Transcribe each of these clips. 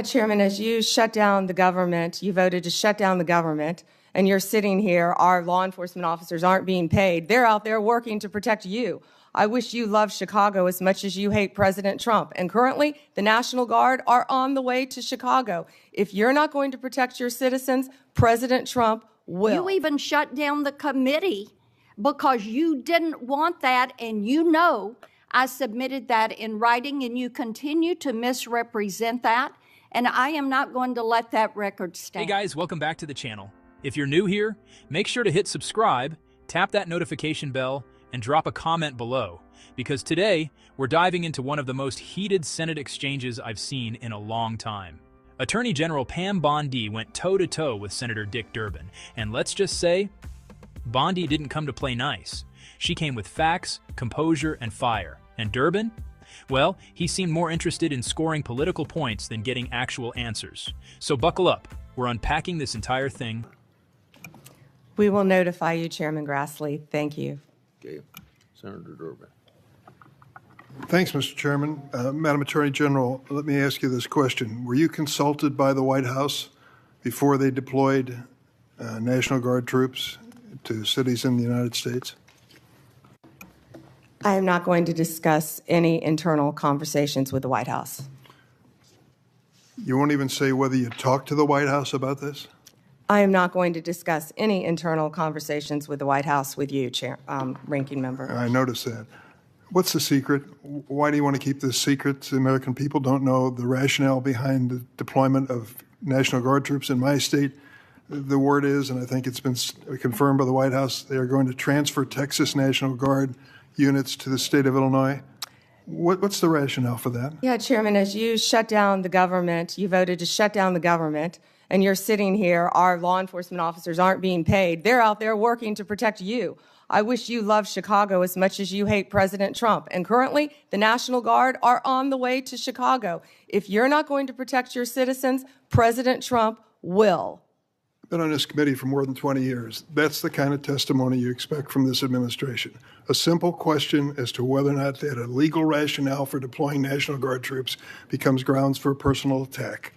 Chairman, as you shut down the government, you voted to shut down the government, and you're sitting here, our law enforcement officers aren't being paid. They're out there working to protect you. I wish you loved Chicago as much as you hate President Trump. And currently, the National Guard are on the way to Chicago. If you're not going to protect your citizens, President Trump will. You even shut down the committee because you didn't want that, and you know I submitted that in writing, and you continue to misrepresent that. And I am not going to let that record stand. Hey guys, welcome back to the channel. If you're new here, make sure to hit subscribe, tap that notification bell, and drop a comment below, because today we're diving into one of the most heated Senate exchanges I've seen in a long time. Attorney General Pam Bondi went toe-to-toe with Senator Dick Durbin, and let's just say, Bondi didn't come to play nice. She came with facts, composure, and fire. And Durbin? Well, he seemed more interested in scoring political points than getting actual answers. So buckle up. We're unpacking this entire thing. We will notify you, Chairman Grassley. Thank you. Okay. Senator Durbin. Thanks, Mr. Chairman. Madam Attorney General, let me ask you this question. Were you consulted by the White House before they deployed National Guard troops to cities in the United States? I am not going to discuss any internal conversations with the White House. You won't even say whether you talked to the White House about this? I am not going to discuss any internal conversations with the White House with you, Ranking Member. I noticed that. What's the secret? Why do you want to keep this secret? The American people don't know the rationale behind the deployment of National Guard troops in my state. The word is, and I think it's been confirmed by the White House, they are going to transfer Texas National Guard units to the state of Illinois. What's the rationale for that? Yeah, Chairman, as you shut down the government, you voted to shut down the government, and you're sitting here, our law enforcement officers aren't being paid. They're out there working to protect you. I wish you loved Chicago as much as you hate President Trump. And currently, the National Guard are on the way to Chicago. If you're not going to protect your citizens, President Trump will. Been on this committee for more than 20 years. That's the kind of testimony you expect from this administration. A simple question as to whether or not they had a legal rationale for deploying National Guard troops becomes grounds for a personal attack.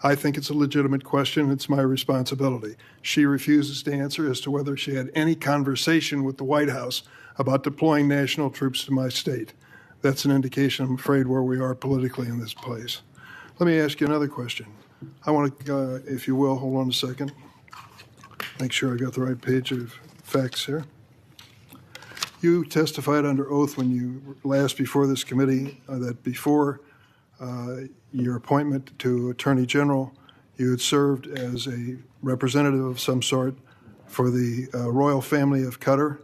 I think it's a legitimate question. It's my responsibility. She refuses to answer as to whether she had any conversation with the White House about deploying national troops to my state. That's an indication, I'm afraid, where we are politically in this place. Let me ask you another question. I want to, if you will, hold on a second. Make sure I got the right page of facts here. You testified under oath when you last before this committee that before your appointment to Attorney General, you had served as a representative of some sort for the royal family of Qatar.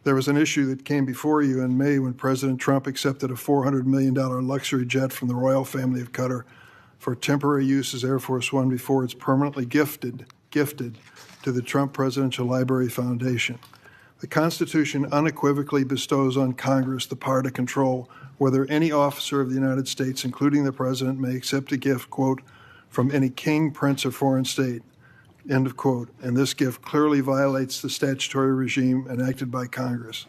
There was an issue that came before you in May when President Trump accepted a $400 million luxury jet from the royal family of Qatar for temporary use as Air Force One before it's permanently gifted to the Trump Presidential Library Foundation. The Constitution unequivocally bestows on Congress the power to control whether any officer of the United States, including the President, may accept a gift, quote, from any king, prince, or foreign state, end of quote. And this gift clearly violates the statutory regime enacted by Congress.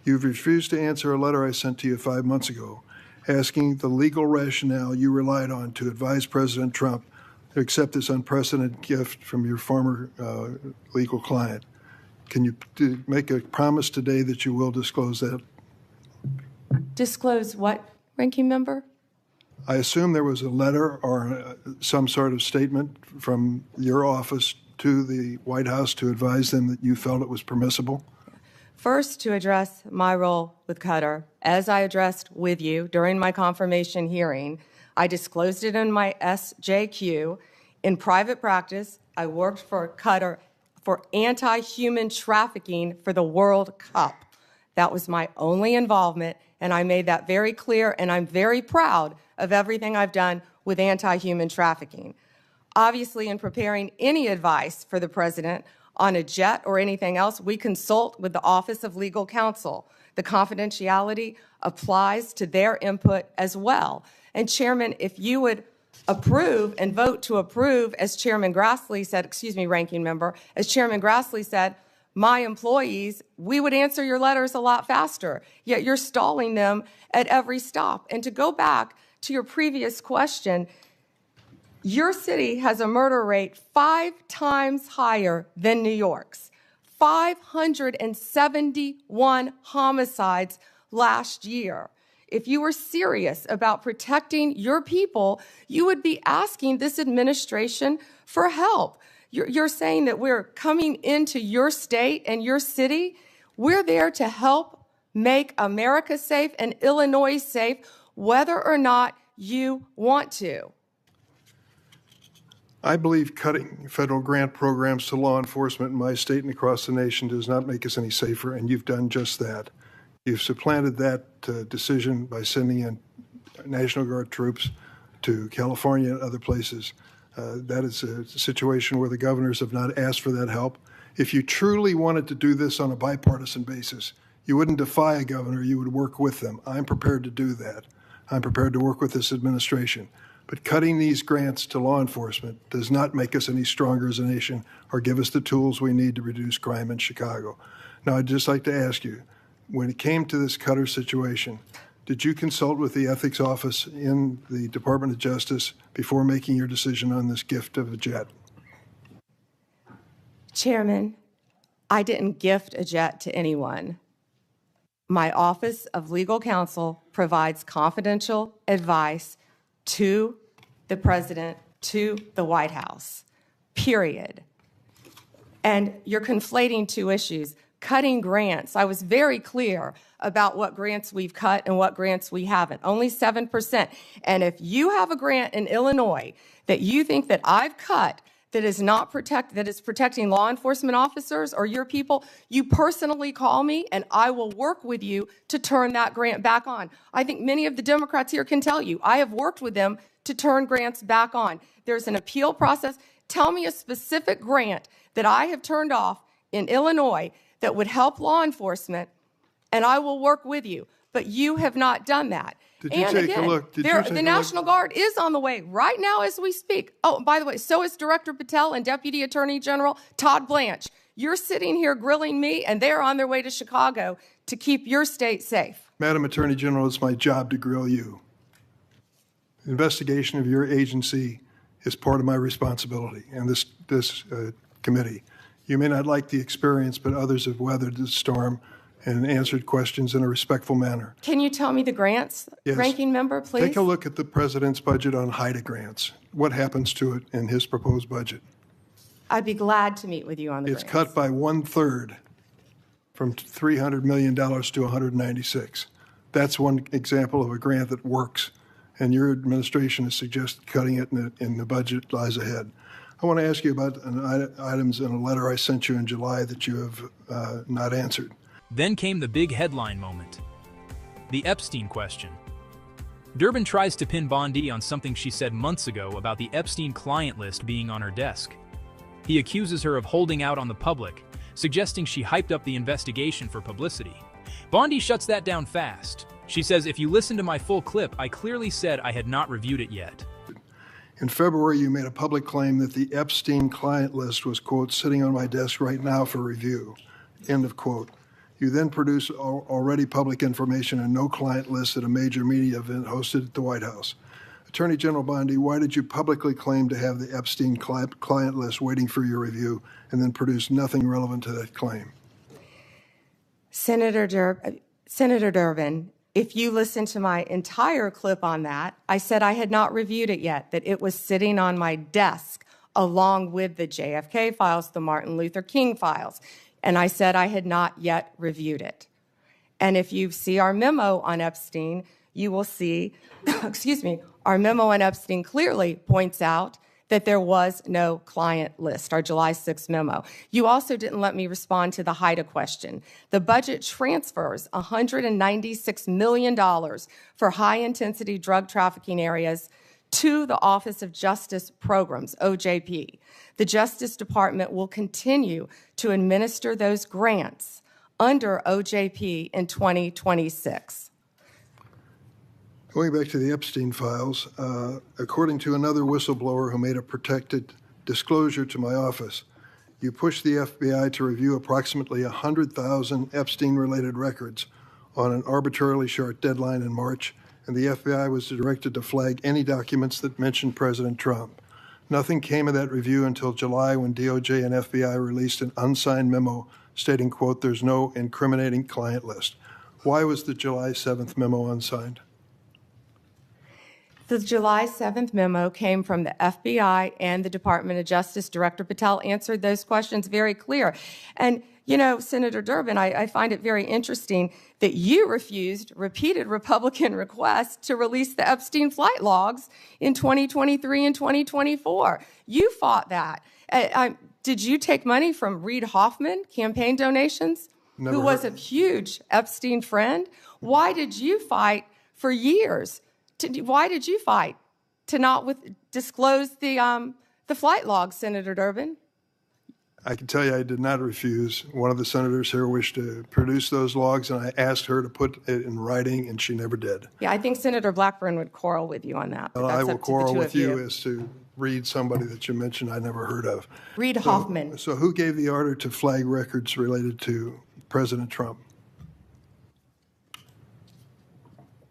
You've refused to answer a letter I sent to you 5 months ago asking the legal rationale you relied on to advise President Trump to accept this unprecedented gift from your former legal client. Can you make a promise today that you will disclose that? Disclose what, Ranking Member? I assume there was a letter or some sort of statement from your office to the White House to advise them that you felt it was permissible? First, to address my role with Qatar, as I addressed with you during my confirmation hearing, I disclosed it in my SJQ. In private practice, I worked for Qatar for anti-human trafficking for the World Cup. That was my only involvement, and I made that very clear, and I'm very proud of everything I've done with anti-human trafficking. Obviously, in preparing any advice for the President on a jet or anything else, we consult with the Office of Legal Counsel. The confidentiality applies to their input as well. And Chairman, if you would approve and vote to approve, as Chairman Grassley said, excuse me, Ranking Member, as Chairman Grassley said, my employees, we would answer your letters a lot faster, yet you're stalling them at every stop. And to go back to your previous question, Your city has a murder rate 5 times higher than New York's. 571 homicides last year. If you were serious about protecting your people, you would be asking this administration for help. You're saying that we're coming into your state and your city. We're there to help make America safe and Illinois safe, whether or not you want to. I believe cutting federal grant programs to law enforcement in my state and across the nation does not make us any safer, and you've done just that. You've supplanted that decision by sending in National Guard troops to California and other places. That is a situation where the governors have not asked for that help. If you truly wanted to do this on a bipartisan basis, you wouldn't defy a governor, you would work with them. I'm prepared to do that. I'm prepared to work with this administration. But cutting these grants to law enforcement does not make us any stronger as a nation or give us the tools we need to reduce crime in Chicago. Now, I'd just like to ask you, when it came to this Qatar situation, did you consult with the ethics office in the Department of Justice before making your decision on this gift of a jet? Chairman, I didn't gift a jet to anyone. My Office of Legal Counsel provides confidential advice to the President, to the White House, period. And you're conflating two issues. Cutting grants. I was very clear about what grants we've cut and what grants we haven't. Only 7%. And if you have a grant in Illinois that you think that I've cut that is protecting law enforcement officers or your people, you personally call me and I will work with you to turn that grant back on. I think many of the Democrats here can tell you, I have worked with them to turn grants back on. There's an appeal process. Tell me a specific grant that I have turned off in Illinois that would help law enforcement, and I will work with you. But you have not done that. Did you take a look? The National Guard is on the way right now as we speak. Oh, by the way, so is Director Patel and Deputy Attorney General Todd Blanche. You're sitting here grilling me, and they're on their way to Chicago to keep your state safe. Madam Attorney General, it's my job to grill you. The investigation of your agency is part of my responsibility and this committee. You may not like the experience, but others have weathered the storm and answered questions in a respectful manner. Can you tell me the grants, yes. Ranking Member, please? Take a look at the President's budget on HIDA grants. What happens to it in his proposed budget? I'd be glad to meet with you on the It's grants. cut by 1/3 from $300 million to $196. That's one example of a grant that works, and your administration has suggested cutting it in the budget lies ahead. I want to ask you about items in a letter I sent you in July that you have not answered. Then came the big headline moment. The Epstein question. Durbin tries to pin Bondi on something she said months ago about the Epstein client list being on her desk. He accuses her of holding out on the public, suggesting she hyped up the investigation for publicity. Bondi shuts that down fast. She says, if you listen to my full clip, I clearly said I had not reviewed it yet. In February, you made a public claim that the Epstein client list was, quote, sitting on my desk right now for review, end of quote. You then produced already public information and no client list at a major media event hosted at the White House. Attorney General Bondi, why did you publicly claim to have the Epstein client list waiting for your review and then produce nothing relevant to that claim? Senator Durbin, if you listen to my entire clip on that, I said I had not reviewed it yet, that it was sitting on my desk along with the JFK files, the Martin Luther King files. And I said I had not yet reviewed it. And if you see our memo on Epstein, you will see, our memo on Epstein clearly points out that there was no client list, our July 6th memo. You also didn't let me respond to the HIDA question. The budget transfers $196 million for high-intensity drug trafficking areas to the Office of Justice Programs, OJP. The Justice Department will continue to administer those grants under OJP in 2026. Going back to the Epstein files, according to another whistleblower who made a protected disclosure to my office, you pushed the FBI to review approximately 100,000 Epstein-related records on an arbitrarily short deadline in March, and the FBI was directed to flag any documents that mentioned President Trump. Nothing came of that review until July when DOJ and FBI released an unsigned memo stating, quote, "There's no incriminating client list." Why was the July 7th memo unsigned? The July 7th memo came from the FBI and the Department of Justice. Director Patel answered those questions very clear. And, you know, Senator Durbin, I find it very interesting that you refused repeated Republican requests to release the Epstein flight logs in 2023 and 2024. You fought that. Did you take money from Reid Hoffman, campaign donations, who was a huge Epstein friend? Why did you fight for years? Why did you fight to not disclose the flight logs, Senator Durbin? I can tell you I did not refuse. One of the senators here wished to produce those logs, and I asked her to put it in writing, and she never did. Yeah, I think Senator Blackburn would quarrel with you on that. Well, I will quarrel with you as to Reid, somebody that you mentioned I never heard of. Reid Hoffman. So who gave the order to flag records related to President Trump?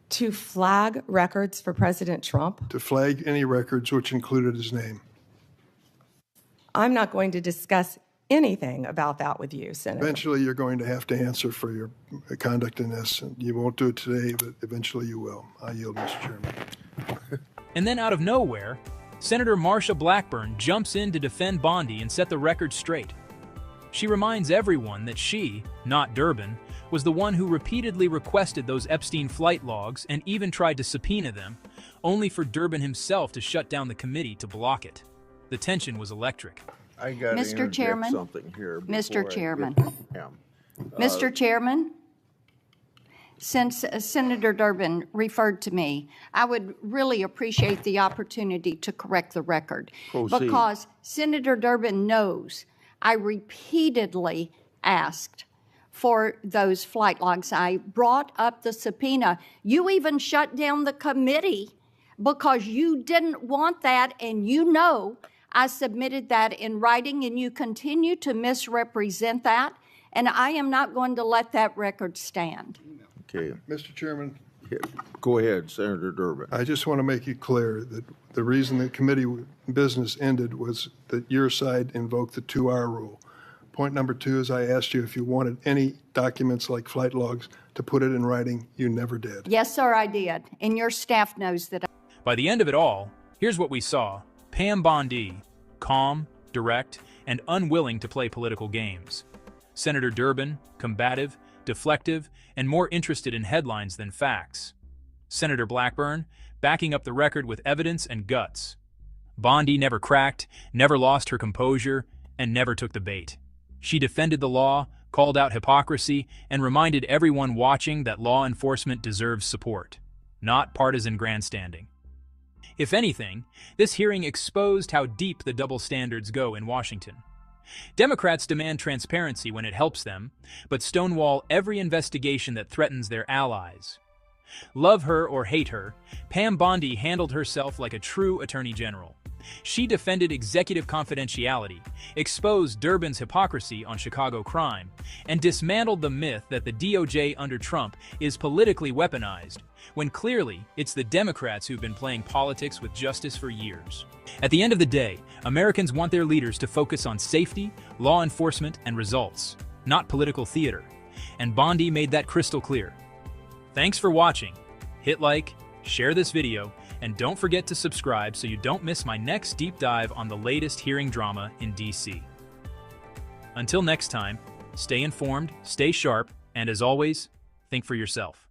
To flag records for President Trump? To flag any records which included his name. I'm not going to discuss anything about that with you, Senator. Eventually, you're going to have to answer for your conduct in this. And you won't do it today, but eventually you will. I yield, Mr. Chairman. And then out of nowhere, Senator Marsha Blackburn jumps in to defend Bondi and set the record straight. She reminds everyone that she, not Durbin, was the one who repeatedly requested those Epstein flight logs and even tried to subpoena them, only for Durbin himself to shut down the committee to block it. The tension was electric. I got Mr. Chairman, something here. Mr. Chairman, Mr. Mr. Chairman, since Senator Durbin referred to me, I would really appreciate the opportunity to correct the record. Proceed. Because Senator Durbin knows I repeatedly asked for those flight logs. I brought up the subpoena. You even shut down the committee because you didn't want that, and you know I submitted that in writing, and you continue to misrepresent that, and I am not going to let that record stand. Okay. Mr. Chairman, Go ahead, Senator Durbin. I just want to make it clear that the reason the committee business ended was that your side invoked the 2-hour rule. Point number 2 is I asked you if you wanted any documents like flight logs to put it in writing. You never did. Yes, sir, I did, and your staff knows that. By the end of it all, here's what we saw. Pam Bondi, calm, direct, and unwilling to play political games. Senator Durbin, combative, deflective, and more interested in headlines than facts. Senator Blackburn, backing up the record with evidence and guts. Bondi never cracked, never lost her composure, and never took the bait. She defended the law, called out hypocrisy, and reminded everyone watching that law enforcement deserves support, not partisan grandstanding. If anything, this hearing exposed how deep the double standards go in Washington. Democrats demand transparency when it helps them, but stonewall every investigation that threatens their allies. Love her or hate her, Pam Bondi handled herself like a true attorney general. She defended executive confidentiality, exposed Durbin's hypocrisy on Chicago crime, and dismantled the myth that the DOJ under Trump is politically weaponized, when clearly it's the Democrats who've been playing politics with justice for years. At the end of the day, Americans want their leaders to focus on safety, law enforcement, and results, not political theater. And Bondi made that crystal clear. Thanks for watching. Hit like, share this video, and don't forget to subscribe so you don't miss my next deep dive on the latest hearing drama in DC. Until next time, stay informed, stay sharp, and as always, think for yourself.